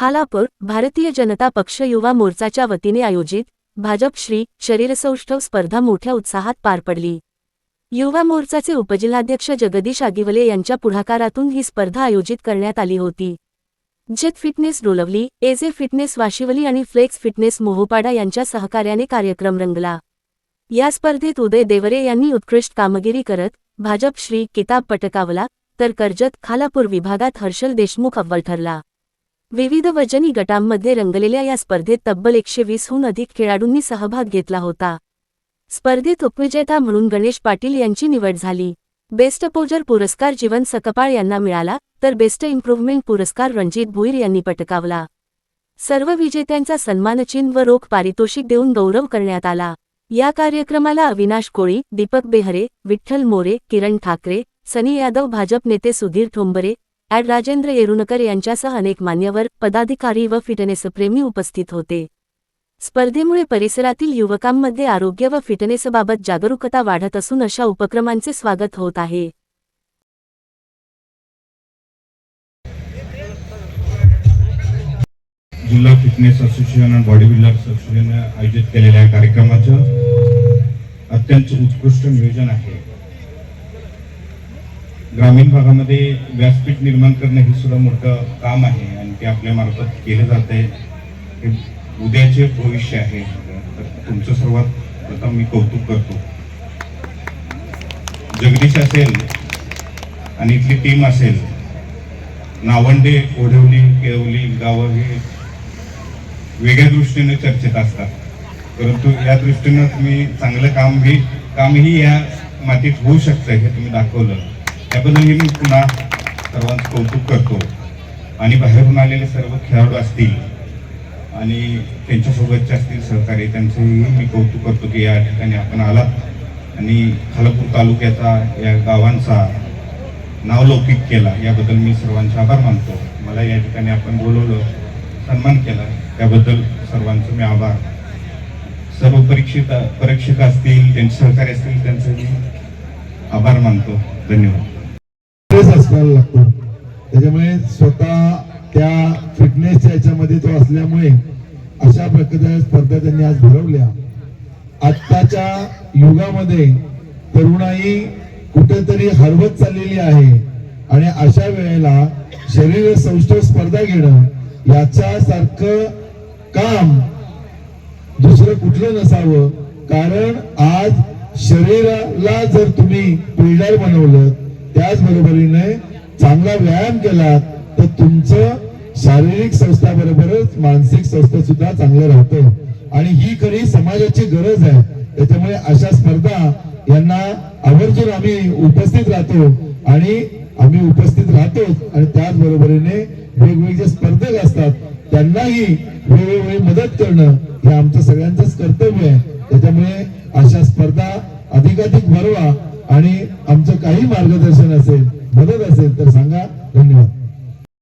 खालापूर भारतीय जनता पक्ष युवा मोर्चाच्या वतीने आयोजित भाजप श्री शरीरसौष्ठव स्पर्धा मोठ्या उत्साहात पार पडली। युवा मोर्चाचे उपजिल्हाध्यक्ष जगदीश आगिवले यांच्या पुढाकारातून ही स्पर्धा आयोजित करण्यात आली होती। जेत फिटनेस डोलवली, एजे फिटनेस वाशिवली आणि फ्लेक्स फिटनेस मोहोपाडा यांच्या सहकार्याने कार्यक्रम रंगला। या स्पर्धेत उदय देवरे यांनी उत्कृष्ट कामगिरी करत भाजप श्री किताब पटकावला, तर कर्जत खालापूर विभागात हर्षल देशमुख अव्वल ठरला। विविध वजनी गटांमध्ये रंगलेल्या या स्पर्धेत तब्बल 120हून अधिक खेळाडूंनी सहभाग घेतला होता। स्पर्धेत उपविजेता म्हणून गणेश पाटील यांची निवड झाली। बेस्ट पोजर पुरस्कार जीवन सकपाळ यांना मिळाला, तर बेस्ट इम्प्रूव्हमेंट पुरस्कार रणजित भुईर यांनी पटकावला। सर्व विजेत्यांचा सन्मानचिन्ह व रोख पारितोषिक देऊन गौरव करण्यात आला। या कार्यक्रमाला अविनाश कोळी, दीपक बेहरे, विठ्ठल मोरे, किरण ठाकरे, सनी यादव, भाजप नेते सुधीर ठोंबरे, ॲड राजेंद्र येरुणकर यांच्यासह अनेक मान्यवर, पदाधिकारी व फिटनेसप्रेमी उपस्थित होते। स्पर्धेमुळे परिसरातील युवकांमध्ये आरोग्य व फिटनेसबाबत जागरूकता वाढत असून अशा उपक्रमांचे स्वागत होत आहे। जिल्हा फिटनेस असोसिएशन आणि बॉडी बिल्डर्स असोसिएशन आयोजित केलेल्या कार्यक्रमाचं अत्यंत उत्कृष्ट नियोजन आहे। ग्रामीण भागामध्ये व्यासपीठ निर्माण करणे हे सुद्धा मोठं काम आहे आणि ते आपल्या मार्फत केले जाते। हे उद्याचे भविष्य आहे, तर तुमचं सर्वात प्रथम मी कौतुक करतो। जगदीश असेल आणि इथली टीम असेल, नावंडे, ओढवली, केळवली गावं हे वेगळ्या दृष्टीने चर्चेत असतात, परंतु या दृष्टीनं तुम्ही चांगलं कामही या मातीत होऊ शकतं हे तुम्ही दाखवलं। त्याबद्दल मी पुन्हा सर्वांचं कौतुक करतो। आणि बाहेरून आलेले सर्व खेळाडू असतील आणि त्यांच्यासोबतचे असतील सहकारी, त्यांचंही मी कौतुक करतो की या ठिकाणी आपण आलात आणि खालापूर तालुक्याचा या गावांचा नावलौकिक केला, याबद्दल मी सर्वांचे आभार मानतो। मला या ठिकाणी आपण बोलवलं, सन्मान केला, त्याबद्दल सर्वांचे मी आभार। सर्व परीक्षक असतील, त्यांचे सहकारी असतील, त्यांचे मी आभार मानतो। धन्यवाद। असायला लागतो, त्याच्यामुळे स्वतः त्या फिटनेसच्या याच्यामध्ये तो असल्यामुळे अशा प्रकारच्या स्पर्धा त्यांनी आज भरवल्या। आत्ताच्या युगामध्ये तरुणाई कुठेतरी हरवत चाललेली आहे आणि अशा वेळेला शरीर सौष्ठव स्पर्धा घेणं याच्यासारखं काम दुसरं कुठलं नसावं। कारण आज शरीराला जर तुम्ही पिळदार बनवलं, त्याचबरोबरीने चांगला व्यायाम केला, तर तुमचं शारीरिक संस्था बरोबरच मानसिक संस्था सुद्धा चांगलं राहतं आणि ही खरी समाजाची गरज आहे। त्याच्यामुळे अशा स्पर्धा यांना आवर्जून आम्ही उपस्थित राहतो आणि त्याचबरोबरीने वेगवेगळे स्पर्धक असतात, त्यांनाही वेळोवेळी मदत करणं हे आमचं सगळ्यांचंच कर्तव्य आहे। त्याच्यामुळे अशा स्पर्धा अधिकाधिक भरवा आणि आमचं काही मार्गदर्शन असेल, मदत असेल तर सांगा। धन्यवाद।